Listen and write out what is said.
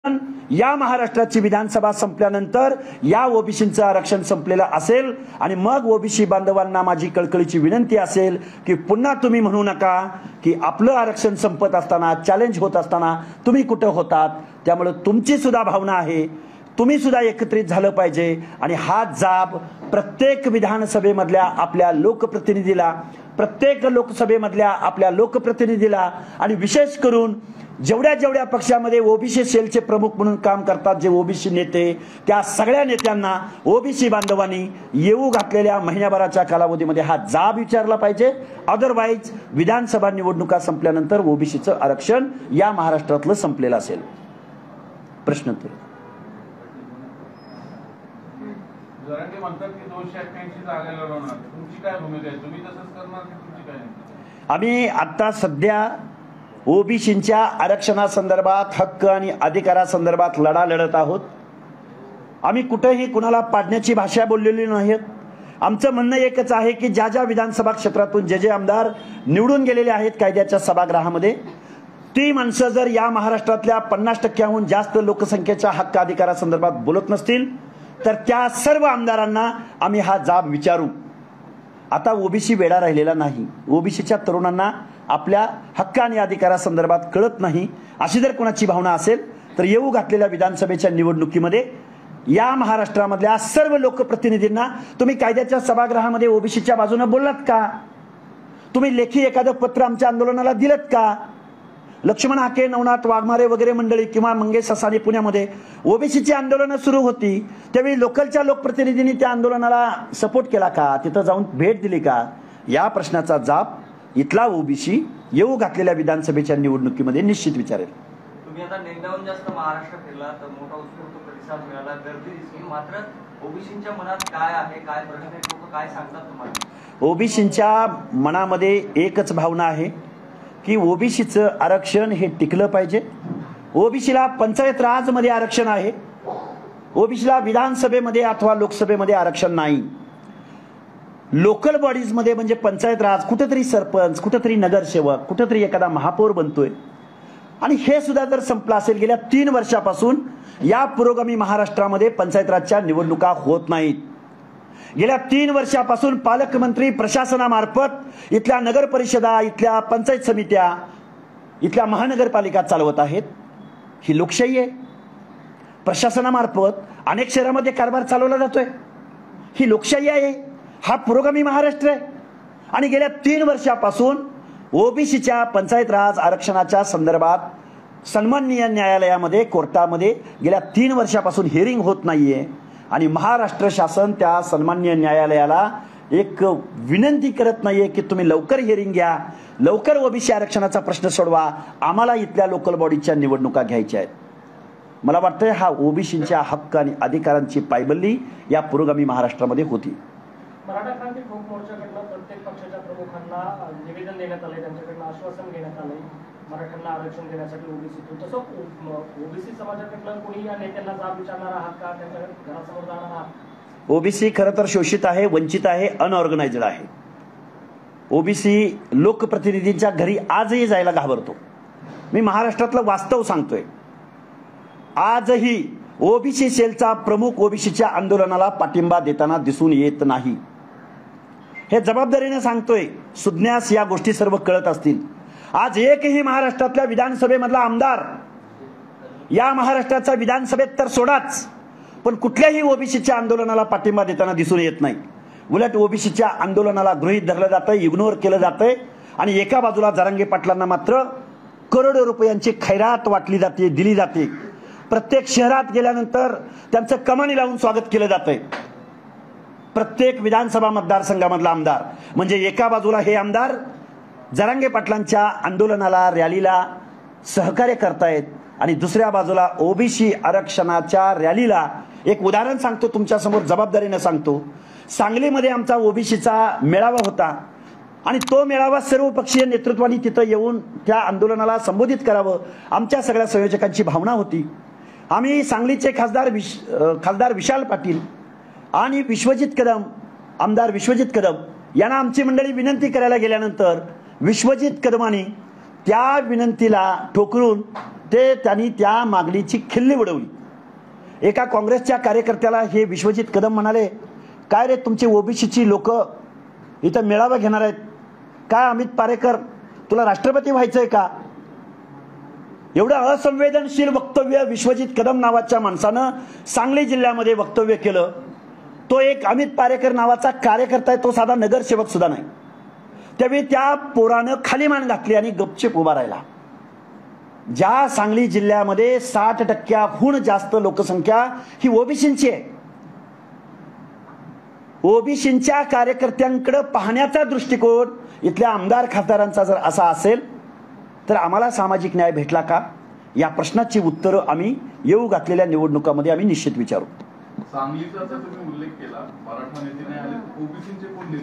या महाराष्ट्राची विधानसभा संपल्यानंतर या ओबीसींचं आरक्षण संपलेलं असेल आणि मग ओबीसी बांधवांना माझी कळकळीची विनंती असेल की पुन्हा तुम्ही म्हणू नका की आपलं आरक्षण संपत असताना चॅलेंज होत असताना तुम्ही कुठे होतात। त्यामुळे तुमची सुद्धा भावना आहे, तुम्ही सुद्धा एकत्रित झालं पाहिजे आणि हा जाब प्रत्येक विधानसभेमधल्या आपल्या लोकप्रतिनिधीला, प्रत्येक लोकसभेमधल्या आपल्या लोकप्रतिनिधीला आणि विशेष करून जेवढ्या पक्षामध्ये ओबीसी सेलचे प्रमुख म्हणून काम करतात जे ओबीसी नेते, त्या सगळ्या नेत्यांना ओबीसी बांधवांनी येऊ घातलेल्या महिन्याभराच्या कालावधीमध्ये हा जाब विचारला पाहिजे। अदरवाईज विधानसभा निवडणुका संपल्यानंतर ओबीसीचं आरक्षण या महाराष्ट्रातलं संपलेलं असेल। प्रश्नोत्तर जरांगे म्हणतात की 281 जागा लढवणार, तुमची काय भूमिका आहे? तुम्ही तसंच करणार की तुमची काय? आम्ही आता सध्या ओबीसींच्या आरक्षणासंदर्भात, हक्क आणि अधिकारासंदर्भात लढा लढत आहोत। आम्ही कुठेही कुणाला पाडण्याची भाषा बोललेली नाही। आमचं म्हणणं एकच आहे की ज्या विधानसभा क्षेत्रातून जे आमदार निवडून गेलेले आहेत कायद्याच्या सभागृहामध्ये, ती माणसं जर या महाराष्ट्रातल्या 50%हून जास्त लोकसंख्येच्या हक्क अधिकारासंदर्भात बोलत नसतील तर त्या सर्व आमदारांना आम्ही हा जाब विचारू। आता ओबीसी वेडा राहिलेला नाही। ओबीसीच्या तरुणांना आपल्या हक्क आणि अधिकारासंदर्भात कळत नाही अशी जर कोणाची भावना असेल तर येऊ घातलेल्या विधानसभेच्या निवडणुकीमध्ये या महाराष्ट्रामधल्या सर्व लोकप्रतिनिधींना तुम्ही कायद्याच्या सभागृहामध्ये ओबीसीच्या बाजूने बोललात का? तुम्ही लेखी एखादं पत्र आमच्या आंदोलनाला दिलत का? लक्ष्मण हाके, नवनाथ वाघमारे वगैरे मंडळी किंवा मंगेश ससाने पुण्यामध्ये ओबीसीची आंदोलनं सुरू होती त्यावेळी लोकलच्या लोकप्रतिनिधींनी त्या आंदोलनाला सपोर्ट केला का? तिथं जाऊन भेट दिली का? या प्रश्नाचा जाब इथला ओबीसी येऊ घातलेल्या विधानसभेच्या निवडणुकीमध्ये निश्चित विचारेल। तुम्ही आता नेमदावून जास्त महाराष्ट्र फिरला तर मोठा उत्स्फूर्त प्रतिसाद मिळाला, गर्दी दिसली, मात्र ओबीसींच्या मनात काय आहे, काय प्रश्न आहे, लोक काय सांगतात तुम्हाला? ओबीसींच्या मनामध्ये एकच भावना आहे की ओबीसीचं आरक्षण हे टिकलं पाहिजे। ओबीसीला पंचायत राजमध्ये आरक्षण आहे, ओबीसीला विधानसभेमध्ये अथवा लोकसभेमध्ये आरक्षण नाही। लोकल बॉडीज मध्ये म्हणजे पंचायत राज, कुठेतरी सरपंच, कुठेतरी नगरसेवक, कुठेतरी एखादा महापौर बनतोय आणि हे सुद्धा जर संपलं असेल, गेल्या 3 वर्षापासून या पुरोगामी महाराष्ट्रामध्ये पंचायत राजच्या निवडणुका होत नाहीत। गेल्या 3 वर्षापासून पालकमंत्री प्रशासनामार्फत इथल्या नगर परिषदा, इथल्या पंचायत समित्या, इथल्या महानगरपालिका चालवत आहेत। ही लोकशाही आहे। प्रशासनामार्फत अनेक शहरामध्ये कारभार चालवला जातोय, ही लोकशाही आहे। हा पुरोगामी महाराष्ट्र आहे आणि गेल्या 3 वर्षापासून ओबीसीच्या पंचायत राज आरक्षणाच्या संदर्भात सन्माननीय न्यायालयामध्ये, कोर्टामध्ये गेल्या 3 वर्षापासून हिअरिंग होत नाहीये आणि महाराष्ट्र शासन त्या सन्माननीय न्यायालयाला एक विनंती करत नाहीये की तुम्ही लवकर हिअरिंग घ्या, लवकर ओबीसी आरक्षणाचा प्रश्न सोडवा, आम्हाला इथल्या लोकल बॉडीच्या निवडणुका घ्यायच्या आहेत। मला वाटतंय हा ओबीसींच्या हक्क आणि अधिकारांची पायबल्ली या पुरोगामी महाराष्ट्रामध्ये होती। मराठा क्रांती ठोक मोर्चाकडनं प्रत्येक पक्षाच्या प्रमुखांना निवेदन देण्यात आलंय, त्यांच्याकडनं आश्वासन घेण्यात आलंय मराठ्यांना आरक्षण देण्यासाठी ओबीसीतून। तसं ओबीसी समाजाकडनं कोणी या नेत्यांना जाब विचारणार आहात का? त्यांच्या घरासमोर जाणार आहात? ओबीसी खरं तर शोषित आहे, वंचित आहे, अनऑर्गनाइज्ड आहे। ओबीसी लोकप्रतिनिधींच्या घरी आजही जायला घाबरतो। मी महाराष्ट्रातलं वास्तव सांगतोय। आजही ओबीसी सेलचा प्रमुख ओबीसीच्या आंदोलनाला पाठिंबा देताना दिसून येत नाही। हे जबाबदारीने सांगतोय, सुज्ञास या गोष्टी सर्व कळत असतील। आज एकही महाराष्ट्रातल्या विधानसभेमधला आमदार, या महाराष्ट्राच्या विधानसभेत तर सोडाच, पण कुठल्याही ओबीसीच्या आंदोलनाला पाठिंबा देताना दिसून येत नाही। उलट ओबीसीच्या आंदोलनाला गृहीत धरलं जातंय, इग्नोर केलं जातंय आणि एका बाजूला जरांगे पाटलांना मात्र करोडो रुपयांची खैरात वाटली जाते, दिली जाते। प्रत्येक शहरात गेल्यानंतर त्यांचं कमानी लावून स्वागत केलं जातंय। प्रत्येक विधानसभा मतदारसंघामधला आमदार म्हणजे एका बाजूला हे आमदार जरांगे पाटलांच्या आंदोलनाला, रॅलीला सहकार्य करतायत आणि दुसऱ्या बाजूला ओबीसी आरक्षणाच्या रॅलीला, एक उदाहरण सांगतो तुमच्यासमोर, जबाबदारीने सांगतो। सांगलीमध्ये आमचा ओबीसीचा मेळावा होता आणि तो मेळावा सर्वपक्षीय नेतृत्वाने तिथं येऊन त्या आंदोलनाला संबोधित करावं आमच्या सगळ्या संयोजकांची भावना होती। आम्ही सांगलीचे खासदार विशाल पाटील आणि विश्वजित कदम, आमदार विश्वजित कदम यांना आमची मंडळी विनंती करायला गेल्यानंतर विश्वजित कदमांनी त्या विनंतीला ठोकरून त्यांनी त्या मागणीची खिल्ली उडवली. एका काँग्रेसच्या कार्यकर्त्याला हे विश्वजित कदम म्हणाले, काय रे तुमची ओबीसीची लोक इथं मेळावा घेणार आहेत, काय अमित पारेकर तुला राष्ट्रपती व्हायचंय का? एवढं असंवेदनशील वक्तव्य विश्वजित कदम नावाच्या माणसानं सांगली जिल्ह्यामध्ये वक्तव्य केलं. तो एक अमित पारेकर नावाचा कार्यकर्ता आहे, तो साधा नगरसेवक सुद्धा नाही. त्यावेळी त्या पोरानं खाली मान घातली आणि गपचूप उभा राहिला. ज्या सांगली जिल्ह्यामध्ये 60% जास्त लोकसंख्या ही ओबीसींची आहे, ओबीसींच्या कार्यकर्त्यांकडे पाहण्याचा दृष्टिकोन इथल्या आमदार खासदारांचा जर असा असेल तर आम्हाला सामाजिक न्याय भेटला का? या प्रश्नाची उत्तरं आम्ही येऊ घातलेल्या निवडणुकामध्ये आम्ही निश्चित विचारू. सांगलीचा तुम्ही उल्लेख केला, मराठा नेते नाही आले, ओबीसीचे कोण नेते